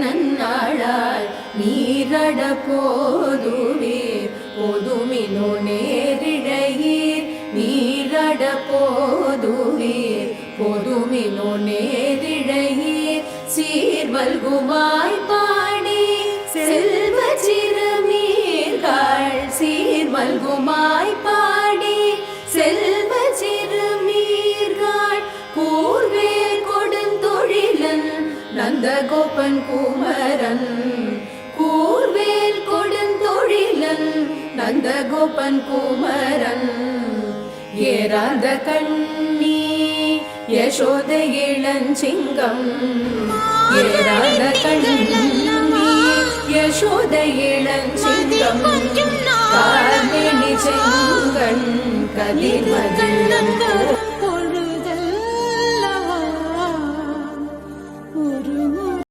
நன்னாளால் நீரட போதுவீர் பொதுமினோ நேரிழையீர் நீரட போதுவீர் பொதுமினோ நேரிழையீர் சீர்வல்குமாய் பாடி செல்வ சிறுமீர்கள் சீர்வல்குமாய் பாடி செல்வ சிறுமீர்கள் கூர்வேல் கொடுந்தொழிலன் நந்தகோபன் குமரன் கூர்வேல் கொடுந்தொழிலன் நந்தகோபன் குமரன் ஏராந்த கண்ணி யசோத இளஞ்சிங்கம் ஏராந்த கண்ணி யசோத இளஞ்சிங்கம் கார்மேனி செங்கண் கதிர்மதியம்